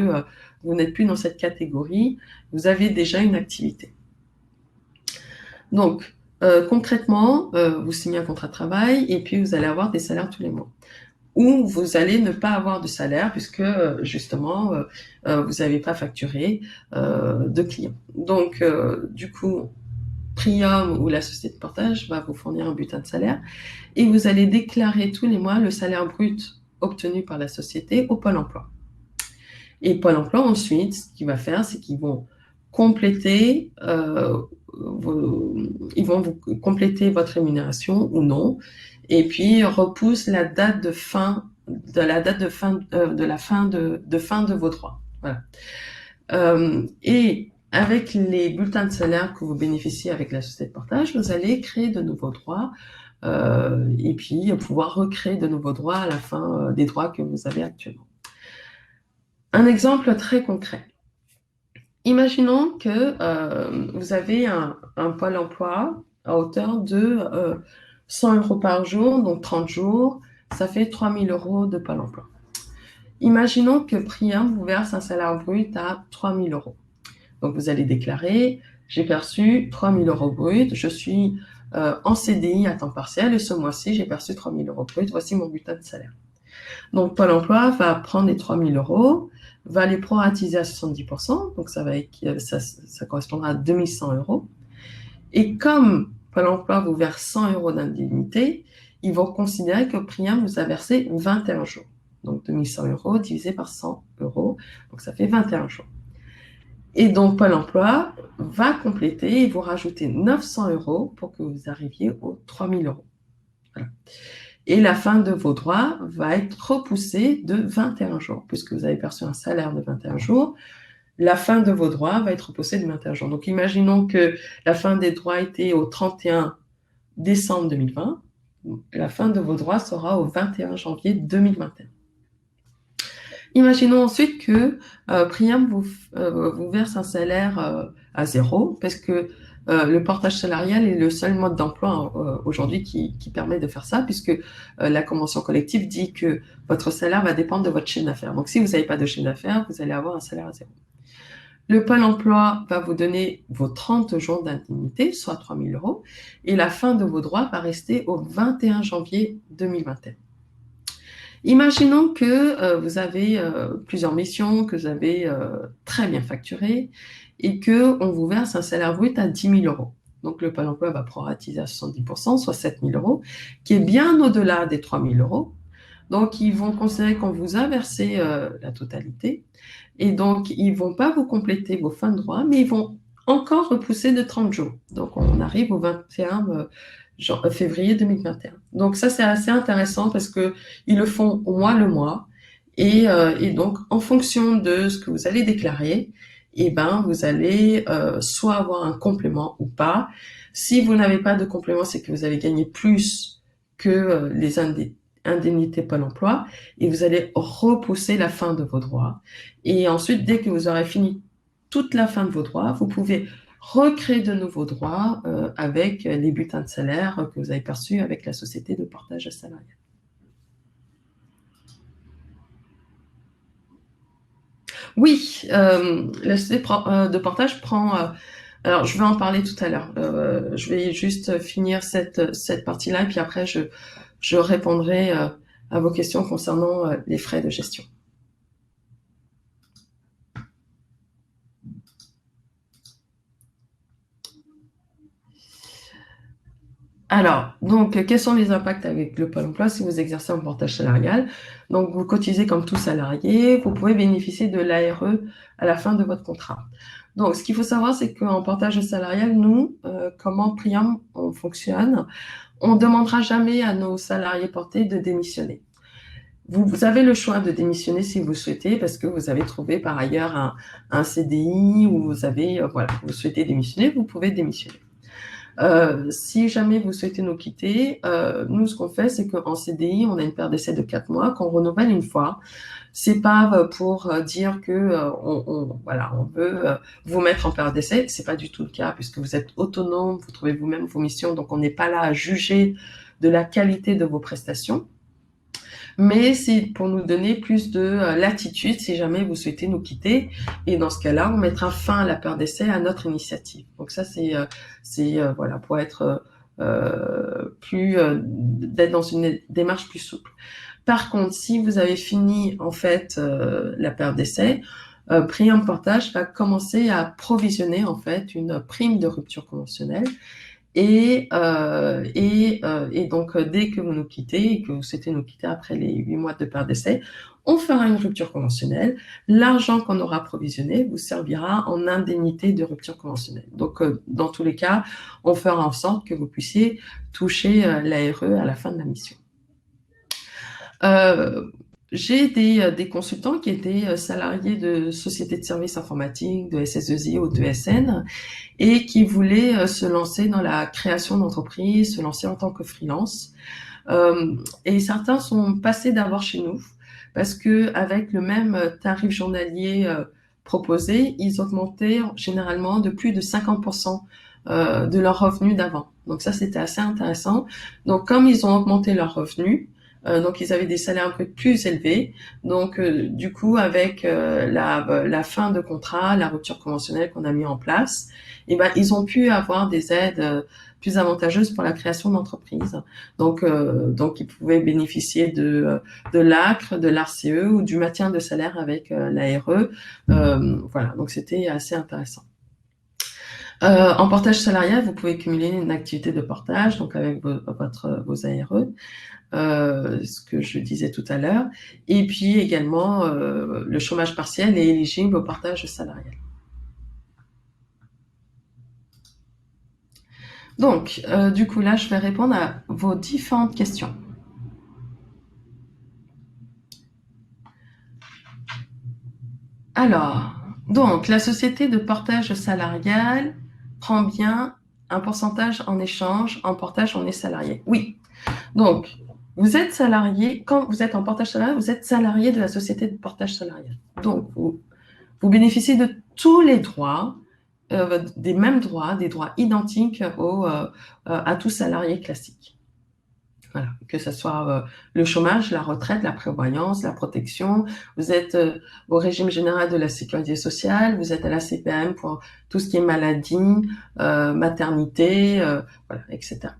vous n'êtes plus dans cette catégorie, vous avez déjà une activité. Donc, concrètement, vous signez un contrat de travail et puis vous allez avoir des salaires tous les mois. Ou vous allez ne pas avoir de salaire puisque justement, vous n'avez pas facturé de clients. Donc, du coup, Prium ou la société de portage va vous fournir un bulletin de salaire et vous allez déclarer tous les mois le salaire brut obtenu par la société au Pôle emploi. Et Pôle emploi, ensuite, ce qu'il va faire, c'est qu'ils vont compléter ils vont vous compléter votre rémunération ou non, et puis repousse la date de fin de la fin de vos droits. Voilà. Et avec les bulletins de salaire que vous bénéficiez avec la société de portage, vous allez créer de nouveaux droits et puis pouvoir recréer de nouveaux droits à la fin des droits que vous avez actuellement. Un exemple très concret. Imaginons que vous avez un Pôle emploi à hauteur de 100 euros par jour, donc 30 jours, ça fait 3 000 euros de Pôle emploi. Imaginons que Prium vous verse un salaire brut à 3 000 euros. Donc vous allez déclarer, j'ai perçu 3 000 euros brut, je suis en CDI à temps partiel et ce mois-ci j'ai perçu 3 000 euros brut, voici mon bulletin de salaire. Donc Pôle emploi va prendre les 3 000 euros, va les proratiser à 70%, donc ça correspondra à 2 100 euros. Et comme Pôle emploi vous verse 100 euros d'indemnité, ils vont considérer que Prium vous a versé 21 jours. Donc 2 100 euros divisé par 100 euros, donc ça fait 21 jours. Et donc Pôle emploi va compléter et vous rajouter 900 euros pour que vous arriviez aux 3 000 euros. Voilà. Et la fin de vos droits va être repoussée de 21 jours, puisque vous avez perçu un salaire de 21 jours. La fin de vos droits va être repoussée de 21 jours. Donc, imaginons que la fin des droits était au 31 décembre 2020. La fin de vos droits sera au 21 janvier 2021. Imaginons ensuite que Priam vous verse un salaire à zéro, parce que le portage salarial est le seul mode d'emploi aujourd'hui qui permet de faire ça, puisque la convention collective dit que votre salaire va dépendre de votre chiffre d'affaires. Donc, si vous n'avez pas de chiffre d'affaires, vous allez avoir un salaire à zéro. Le Pôle emploi va vous donner vos 30 jours d'indemnité, soit 3 000 euros, et la fin de vos droits va rester au 21 janvier 2021. Imaginons que vous avez plusieurs missions, que vous avez très bien facturé et qu'on vous verse un salaire brut à 10 000 euros. Donc, le Pôle emploi va proratiser à 70%, soit 7 000 euros, qui est bien au-delà des 3 000 euros. Donc, ils vont considérer qu'on vous a versé la totalité. Et donc, ils ne vont pas vous compléter vos fins de droit, mais ils vont encore repousser de 30 jours. Donc, on arrive au 21 février 2021. Donc, ça, c'est assez intéressant parce qu'ils le font au mois le mois. Et donc, en fonction de ce que vous allez déclarer, eh ben, vous allez soit avoir un complément ou pas. Si vous n'avez pas de complément, c'est que vous avez gagné plus que les indemnités Pôle emploi et vous allez repousser la fin de vos droits. Et ensuite, dès que vous aurez fini toute la fin de vos droits, vous pouvez recréer de nouveaux droits avec les bulletins de salaire que vous avez perçus avec la société de portage salarial. Oui, la société de portage prend... alors, je vais en parler tout à l'heure. Je vais juste finir cette partie-là et puis après, je répondrai à vos questions concernant les frais de gestion. Alors, donc, quels sont les impacts avec le Pôle emploi si vous exercez en portage salarial? Donc, vous cotisez comme tout salarié, vous pouvez bénéficier de l'ARE à la fin de votre contrat. Donc, ce qu'il faut savoir, c'est qu'en portage salarial, nous, comment Priam on fonctionne, on ne demandera jamais à nos salariés portés de démissionner. Vous avez le choix de démissionner si vous souhaitez, parce que vous avez trouvé par ailleurs un CDI ou vous avez, voilà, vous souhaitez démissionner, vous pouvez démissionner. Si jamais vous souhaitez nous quitter, nous, ce qu'on fait, c'est qu'en CDI, on a une période d'essai de 4 mois qu'on renouvelle une fois. C'est pas pour dire que voilà, on veut vous mettre en période d'essai. C'est pas du tout le cas puisque vous êtes autonome, vous trouvez vous-même vos missions, donc on n'est pas là à juger de la qualité de vos prestations. Mais c'est pour nous donner plus de latitude si jamais vous souhaitez nous quitter. Et dans ce cas-là, on mettra fin à la période d'essai à notre initiative. Donc ça, c'est voilà, pour être d'être dans une démarche plus souple. Par contre, si vous avez fini en fait la période d'essai, Priam Portage va commencer à provisionner en fait une prime de rupture conventionnelle. Et donc, dès que vous nous quittez et que vous souhaitez nous quitter après les 8 mois de période d'essai, on fera une rupture conventionnelle. L'argent qu'on aura provisionné vous servira en indemnité de rupture conventionnelle. Donc, dans tous les cas, on fera en sorte que vous puissiez toucher l'ARE à la fin de la mission. J'ai des consultants qui étaient salariés de sociétés de services informatiques, de SS2I ou de SN, et qui voulaient se lancer dans la création d'entreprise, se lancer en tant que freelance. Et certains sont passés d'abord chez nous, parce que avec le même tarif journalier proposé, ils augmentaient généralement de plus de 50% de leurs revenus d'avant. Donc ça, c'était assez intéressant. Donc comme ils ont augmenté leurs revenus, donc ils avaient des salaires un peu plus élevés. Donc du coup, avec la fin de contrat, la rupture conventionnelle qu'on a mis en place, eh ben ils ont pu avoir des aides plus avantageuses pour la création d'entreprises. Donc ils pouvaient bénéficier de l'ACRE, de l'ARCE ou du maintien de salaire avec l'ARE. Voilà, donc c'était assez intéressant. En portage salarial, vous pouvez cumuler une activité de portage, donc avec vos ARE. Ce que je disais tout à l'heure, et puis également le chômage partiel est éligible au portage salarial. Donc, du coup, là, je vais répondre à vos différentes questions. Alors, donc, la société de portage salarial prend bien un pourcentage en échange, en portage, on est salarié. Oui. Donc, vous êtes salarié, quand vous êtes en portage salarial, vous êtes salarié de la société de portage salarial. Donc, vous bénéficiez de tous les droits, des mêmes droits, des droits identiques à tout salarié classique. Voilà, que ce soit le chômage, la retraite, la prévoyance, la protection. Vous êtes au régime général de la sécurité sociale, vous êtes à la CPM pour tout ce qui est maladie, maternité, voilà, etc.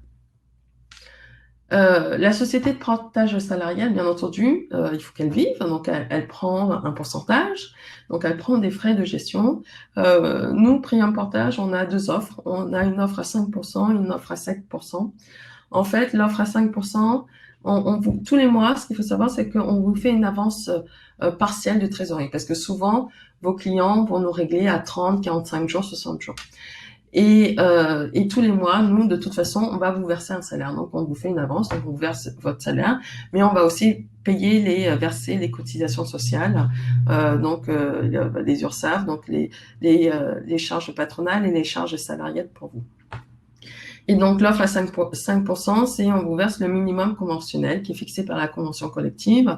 La société de portage salarial, bien entendu, il faut qu'elle vive, donc elle prend un pourcentage, donc elle prend des frais de gestion. Nous, Priam Portage, on a deux offres. On a une offre à 5% et une offre à 7%. En fait, l'offre à 5%, tous les mois, ce qu'il faut savoir, c'est qu'on vous fait une avance partielle de trésorerie, parce que souvent, vos clients vont nous régler à 30, 45 jours, 60 jours. Et tous les mois, nous, de toute façon, on va vous verser un salaire. Donc, on vous fait une avance, donc on vous verse votre salaire, mais on va aussi verser les cotisations sociales, donc les URSSAF, donc les charges patronales et les charges salariales pour vous. Et donc, l'offre à 5%, c'est on vous verse le minimum conventionnel qui est fixé par la convention collective,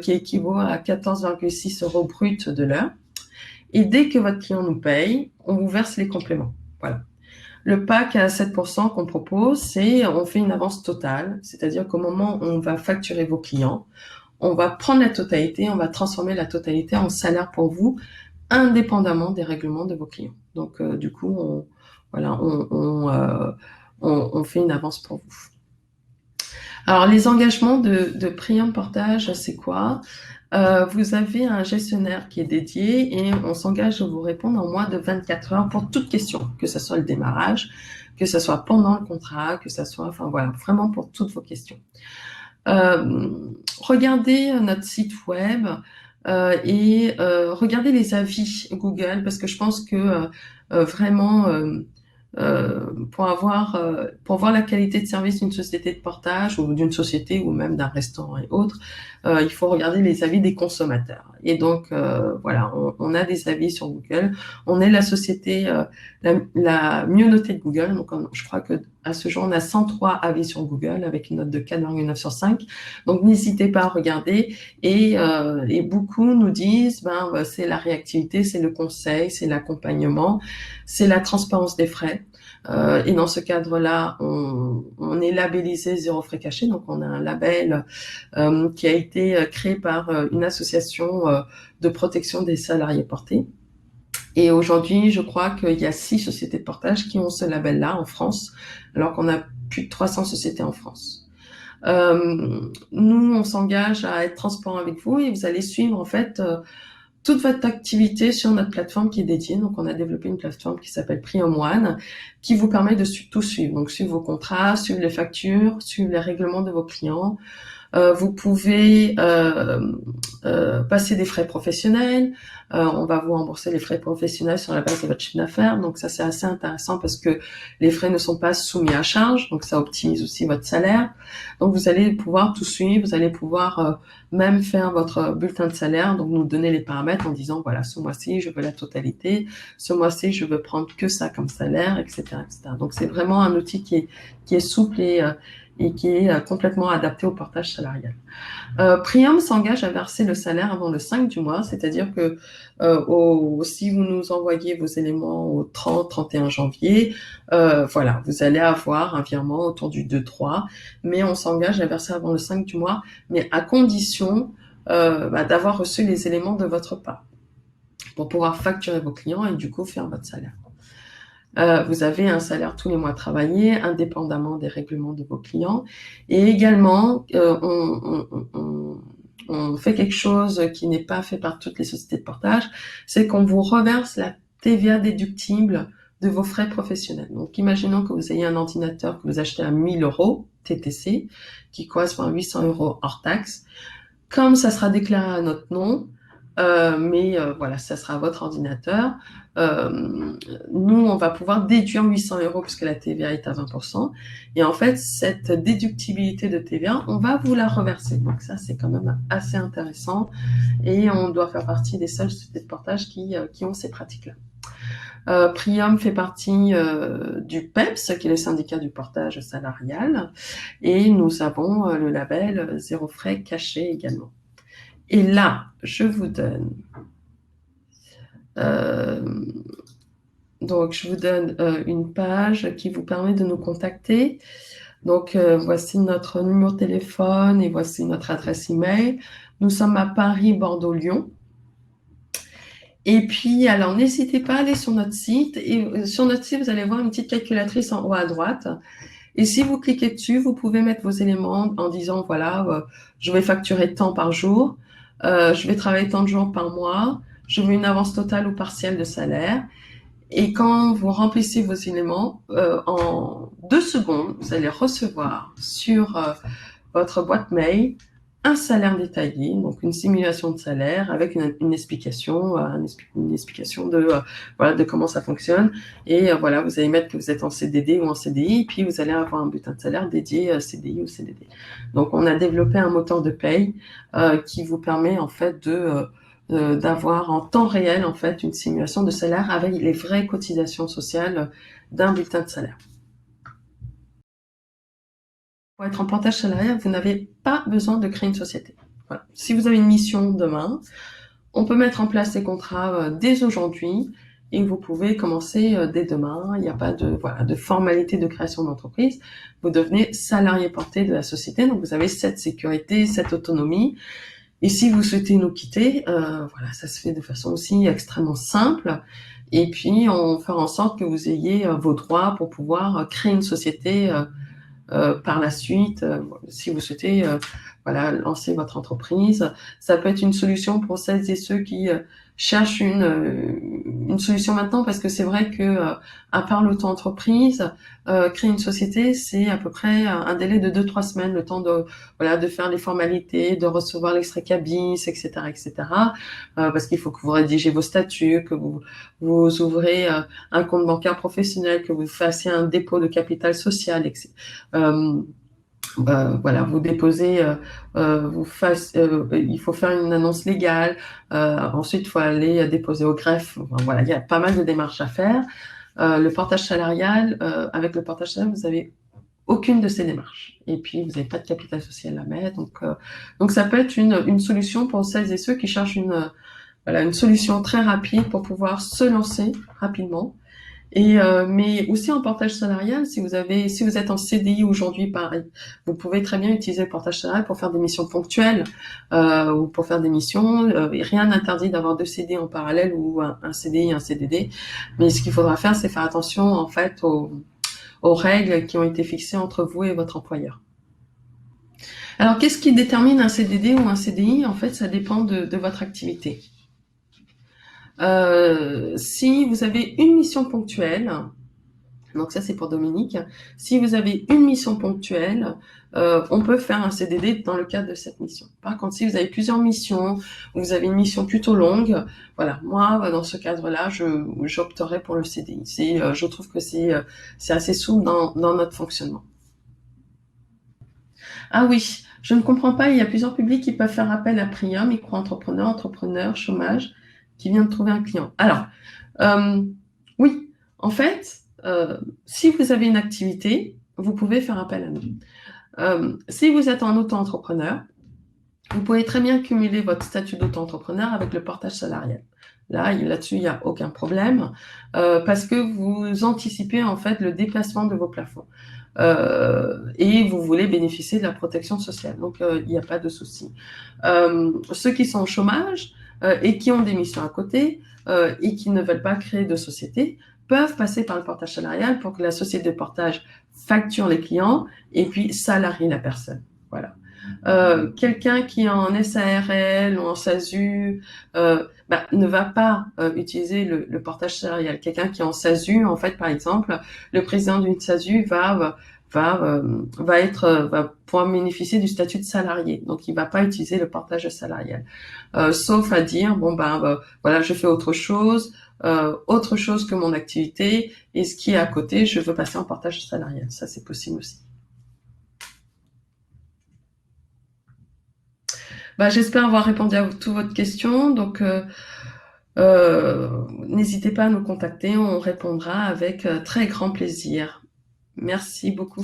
qui équivaut à 14,6 € brut de l'heure. Et dès que votre client nous paye, on vous verse les compléments. Voilà. Le pack à 7% qu'on propose, c'est on fait une avance totale, c'est-à-dire qu'au moment où on va facturer vos clients, on va prendre la totalité, on va transformer la totalité en salaire pour vous, indépendamment des règlements de vos clients. Donc, du coup, on fait une avance pour vous. Alors, les engagements de Priam Portage, c'est quoi ? Vous avez un gestionnaire qui est dédié et on s'engage à vous répondre en moins de 24 heures pour toute question, que ce soit le démarrage, que ce soit pendant le contrat, que ce soit, enfin voilà, vraiment pour toutes vos questions. Regardez notre site web et regardez les avis Google, parce que je pense que vraiment pour voir la qualité de service d'une société de portage ou d'une société ou même d'un restaurant et autres, il faut regarder les avis des consommateurs. Et donc voilà, on a des avis sur Google. On est la société la mieux notée de Google. Donc je crois que à ce jour on a 103 avis sur Google avec une note de 4,9 sur 5. Donc n'hésitez pas à regarder et beaucoup nous disent c'est la réactivité, c'est le conseil, c'est l'accompagnement, c'est la transparence des frais. Et dans ce cadre-là, on est labellisé Zéro Frais Cachés, donc on a un label qui a été créé par une association de protection des salariés portés. Et aujourd'hui, je crois qu'il y a 6 sociétés de portage qui ont ce label-là en France, alors qu'on a plus de 300 sociétés en France. Nous, on s'engage à être transparent avec vous et vous allez suivre en fait toute votre activité sur notre plateforme qui est dédiée. Donc, on a développé une plateforme qui s'appelle Prium One, qui vous permet de tout suivre. Donc, suivre vos contrats, suivre les factures, suivre les règlements de vos clients. Vous pouvez passer des frais professionnels. On va vous rembourser les frais professionnels sur la base de votre chiffre d'affaires. Donc ça, c'est assez intéressant parce que les frais ne sont pas soumis à charge. Donc ça optimise aussi votre salaire. Donc vous allez pouvoir tout suivre. Vous allez pouvoir même faire votre bulletin de salaire. Donc nous donner les paramètres en disant, voilà, ce mois-ci, je veux la totalité. Ce mois-ci, je veux prendre que ça comme salaire, etc., etc. Donc c'est vraiment un outil qui est souple et qui est complètement adapté au portage salarial. Prium s'engage à verser le salaire avant le 5 du mois, c'est-à-dire que si vous nous envoyez vos éléments au 30-31 janvier, voilà, vous allez avoir un virement autour du 2-3, mais on s'engage à verser avant le 5 du mois, mais à condition d'avoir reçu les éléments de votre part pour pouvoir facturer vos clients et du coup faire votre salaire. Vous avez un salaire tous les mois travaillé, indépendamment des règlements de vos clients. Et également, on fait quelque chose qui n'est pas fait par toutes les sociétés de portage, c'est qu'on vous reverse la TVA déductible de vos frais professionnels. Donc, imaginons que vous ayez un ordinateur que vous achetez à 1 000 € TTC, qui correspond à 800 € hors taxe. Comme ça sera déclaré à notre nom, mais voilà, ça sera votre ordinateur. Nous, on va pouvoir déduire 800 € puisque la TVA est à 20%. Et en fait, cette déductibilité de TVA, on va vous la reverser. Donc ça, c'est quand même assez intéressant. Et on doit faire partie des seules sociétés de portage qui ont ces pratiques-là. Prium fait partie du PEPS, qui est le syndicat du portage salarial. Et nous avons le label Zéro Frais Caché également. Et là, je vous donne une page qui vous permet de nous contacter. Donc, voici notre numéro de téléphone et voici notre adresse email. Nous sommes à Paris, Bordeaux, Lyon. Et puis, alors, n'hésitez pas à aller sur notre site. Et sur notre site, vous allez voir une petite calculatrice en haut à droite. Et si vous cliquez dessus, vous pouvez mettre vos éléments en disant, voilà, je vais facturer tant par jour, je vais travailler tant de jours par mois, je veux une avance totale ou partielle de salaire. Et quand vous remplissez vos éléments, en 2 secondes, vous allez recevoir sur votre boîte mail un salaire détaillé, donc une simulation de salaire avec une explication, de comment ça fonctionne. Et voilà, vous allez mettre que vous êtes en CDD ou en CDI, puis vous allez avoir un bulletin de salaire dédié CDI ou CDD. Donc, on a développé un moteur de paye qui vous permet en fait d'avoir en temps réel en fait une simulation de salaire avec les vraies cotisations sociales d'un bulletin de salaire. Pour être en portage salarial, vous n'avez pas besoin de créer une société. Voilà. Si vous avez une mission demain, on peut mettre en place les contrats dès aujourd'hui et vous pouvez commencer dès demain. Il n'y a pas de formalité de création d'entreprise. Vous devenez salarié porté de la société, donc vous avez cette sécurité, cette autonomie. Et si vous souhaitez nous quitter, voilà, ça se fait de façon aussi extrêmement simple. Et puis, on fera en sorte que vous ayez vos droits pour pouvoir créer une société par la suite, si vous souhaitez lancer votre entreprise. Ça peut être une solution pour celles et ceux qui cherchent une une solution maintenant parce que c'est vrai que à part l'auto-entreprise, créer une société, c'est à peu près un délai de 2-3 semaines, le temps de voilà de faire les formalités, de recevoir l'extrait cabis, etc., etc. Parce qu'il faut que vous rédigez vos statuts, que vous ouvrez un compte bancaire professionnel, que vous fassiez un dépôt de capital social, etc. Voilà, vous déposez, il faut faire une annonce légale. Ensuite, il faut aller déposer au greffe. Enfin, voilà, il y a pas mal de démarches à faire. Le portage salarial, avec le portage salarial, vous avez aucune de ces démarches. Et puis, vous n'avez pas de capital social à mettre. Donc ça peut être une solution pour celles et ceux qui cherchent une solution très rapide pour pouvoir se lancer rapidement. Mais aussi en portage salarial, si vous êtes en CDI aujourd'hui, pareil, vous pouvez très bien utiliser le portage salarial pour faire des missions ponctuelles ou pour faire des missions. Rien n'interdit d'avoir 2 CD en parallèle ou un CDI, un CDD. Mais ce qu'il faudra faire, c'est faire attention en fait aux règles qui ont été fixées entre vous et votre employeur. Alors, qu'est-ce qui détermine un CDD ou un CDI? En fait, ça dépend de votre activité. Si vous avez une mission ponctuelle, donc ça c'est pour Dominique, si vous avez une mission ponctuelle, on peut faire un CDD dans le cadre de cette mission. Par contre, si vous avez plusieurs missions, ou vous avez une mission plutôt longue, voilà, moi dans ce cadre-là, j'opterais pour le CDI. Je trouve que c'est assez souple dans notre fonctionnement. Ah oui, je ne comprends pas, il y a plusieurs publics qui peuvent faire appel à Prium, micro-entrepreneur, entrepreneur, chômage, qui vient de trouver un client. Alors, oui, en fait, si vous avez une activité, vous pouvez faire appel à nous. Si vous êtes en auto-entrepreneur, vous pouvez très bien cumuler votre statut d'auto-entrepreneur avec le portage salarial. Là-dessus, il n'y a aucun problème parce que vous anticipez en fait le déplacement de vos plafonds et vous voulez bénéficier de la protection sociale. Donc, il n'y a pas de souci. Ceux qui sont au chômage et qui ont des missions à côté et qui ne veulent pas créer de société peuvent passer par le portage salarial pour que la société de portage facture les clients et puis salarie la personne. Voilà. Quelqu'un qui est en SARL ou en SASU ne va pas utiliser le portage salarial. Quelqu'un qui est en SASU, en fait, par exemple, le président d'une SASU va pouvoir bénéficier du statut de salarié. Donc, il va pas utiliser le portage salarial. Sauf à dire, voilà, je fais autre chose que mon activité, et ce qui est à côté, je veux passer en portage salarial. Ça, c'est possible aussi. J'espère avoir répondu à toutes votre questions. Donc, n'hésitez pas à nous contacter. On répondra avec très grand plaisir. Merci beaucoup.